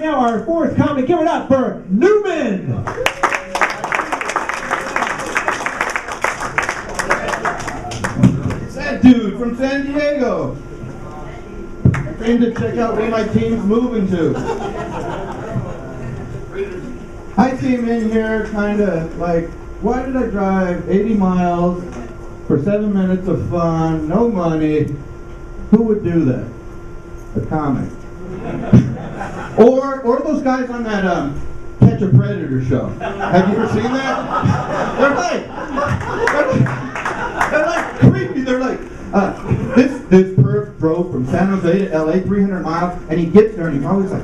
now our fourth comic. Give it up for Neumann. It's that dude from San Diego. I came to check out where my team's moving to. I came in here kind of like, why did I drive 80 miles for 7 minutes of fun, no money? Who would do that? A comic. Or those guys on that Catch a Predator show. Have you ever seen that? They're like creepy. They're like, this perv drove from San Jose to LA 300 miles, and he gets there and he's always like,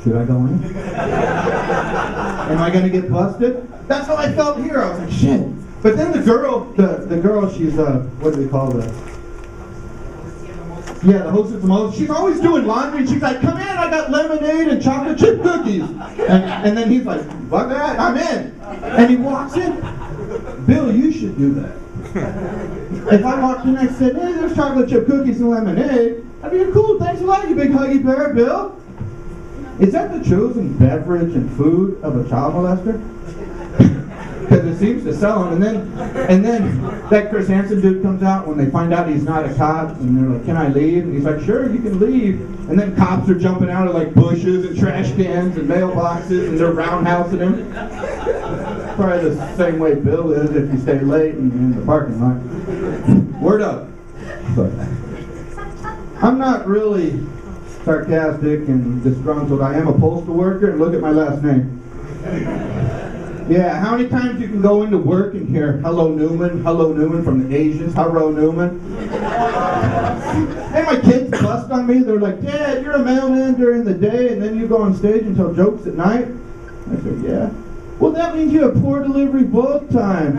should I go in? Am I gonna get busted? That's how I felt here. I was like, shit. But then the girl, she's what do they call the? Yeah, the hostess of most. She's always doing laundry, and she's like, come in, I got lemonade and chocolate chip cookies. And then he's like, fuck that, I'm in. And he walks in. Bill, you should do that. If I walked in and I said, hey, there's chocolate chip cookies and lemonade, I'd be cool, thanks a lot, you big huggy bear, Bill. Is that the chosen beverage and food of a child molester? Because it seems to sell them. And then that Chris Hansen dude comes out when they find out he's not a cop, and they're like, can I leave? And he's like, sure, you can leave. And then cops are jumping out of like bushes and trash cans and mailboxes, and they're roundhousing him. Probably the same way Bill is if you stay late and in the parking lot. Word up. But I'm not really sarcastic and disgruntled. I am a postal worker, and look at my last name. Yeah, how many times you can go into work and hear hello Neumann from the Asians, hello Neumann. And my kids bust on me, they're like, Dad, you're a mailman during the day and then you go on stage and tell jokes at night? I said, yeah. Well, that means you have poor delivery both times.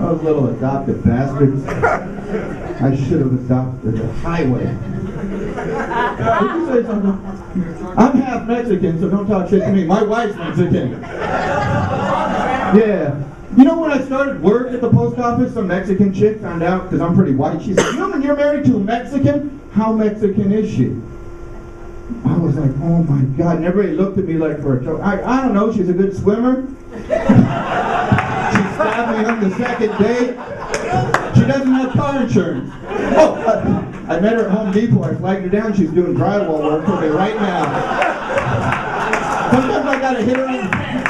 Those little adopted bastards. I should have adopted a highway. Did you say something? I'm half Mexican, so don't talk shit to me. My wife's Mexican. Yeah. You know, when I started work at the post office, some Mexican chick found out, because I'm pretty white, she said, Neumann, you're married to a Mexican? How Mexican is she? I was like, oh my God, and everybody looked at me like for a joke. I don't know, she's a good swimmer. She stabbed me on the second date. She doesn't have car insurance. Oh, I met her at Home Depot. I flagged her down. She's doing drywall work for me right now. Sometimes I gotta hit her on the head.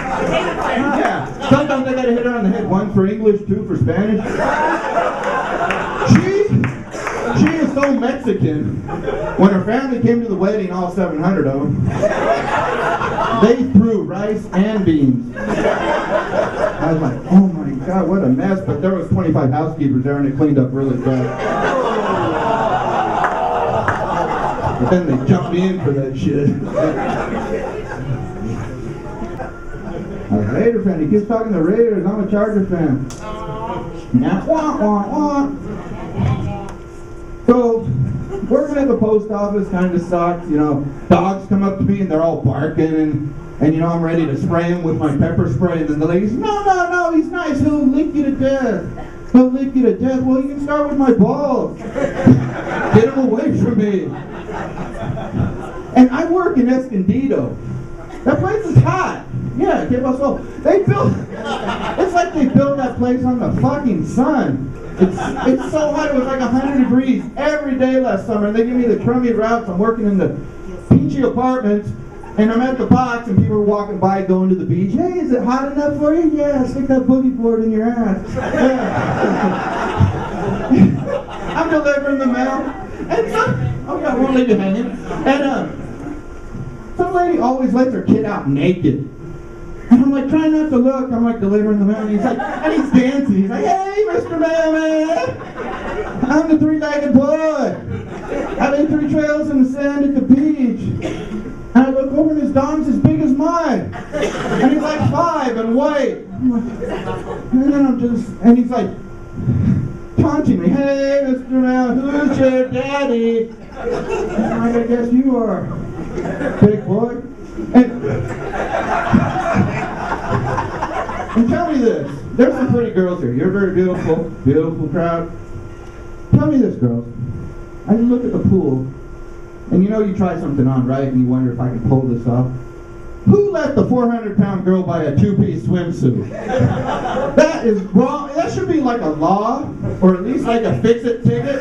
Yeah, sometimes I gotta hit her on the head. One for English, two for Spanish. She is so Mexican. When her family came to the wedding, all 700 of them, they threw rice and beans. I was like, oh my God, what a mess. But there was 25 housekeepers there and it cleaned up really fast. But then they jumped me in for that shit. A Raider fan, he keeps talking to Raiders, I'm a Charger fan. Now, wah, wah, wah. So, working at the post office kind of sucks, you know. Dogs come up to me and they're all barking and you know, I'm ready to spray him with my pepper spray, and then the lady's, no, he's nice, he'll lick you to death. He'll lick you to death. Well, you can start with my balls. Get him away from me. And I work in Escondido. That place is hot. Yeah, give us all. It's like they built that place on the fucking sun. It's so hot, it was like 100 degrees every day last summer, and they give me the crummy routes. I'm working in the peachy apartments, and I'm at the box, and people are walking by going to the beach. Hey, is it hot enough for you? Yeah, stick that boogie board in your ass. Yeah. I'm delivering the mail, and I won't leave you hanging. And some lady always lets her kid out naked. And I'm like, trying not to look. I'm like delivering the mail, and he's dancing. He's like, hey, Mr. Mailman, I'm the three-legged boy. I laid 3 trails in the sand at the beach. And I look over and his dong's as big as mine. And he's like 5 and white. And then and he's like taunting me. Hey, Mr. Mail, who's your daddy? I'm like, I guess you are, big boy. And tell me this. There's some pretty girls here. You're very beautiful. Beautiful crowd. Tell me this, girls. I look at the pool. And you know you try something on, right? And you wonder if I can pull this off. Who let the 400-pound girl buy a 2-piece swimsuit? That is wrong. That should be like a law, or at least like a fix-it ticket.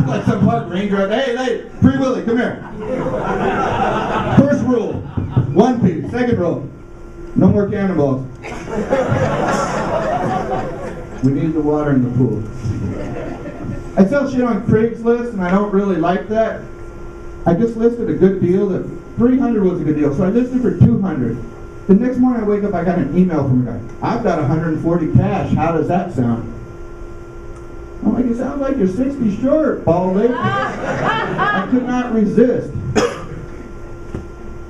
Like some park ranger. Hey, Free Willy, come here. First rule, 1 piece. Second rule, no more cannonballs. We need the water in the pool. I sell shit on Craigslist, and I don't really like that. I just listed a good deal that 300 was a good deal, so I listed for 200. The next morning I wake up, I got an email from a guy. I've got 140 cash. How does that sound? I'm like, it sounds like you're 60 short, balding. I could not resist.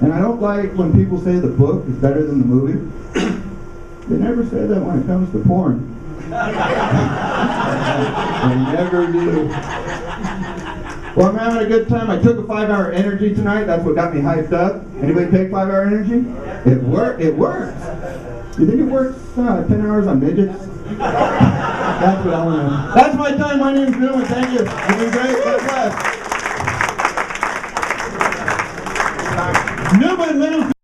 And I don't like when people say the book is better than the movie. They never say that when it comes to porn. They never do. Well, I'm having a good time. I took a 5-hour energy tonight. That's what got me hyped up. Anybody take 5-hour energy? It works. You think it works 10 hours on midgets? That's what I want to know. That's my time. My name's Neumann. Thank you. You've been great. God bless.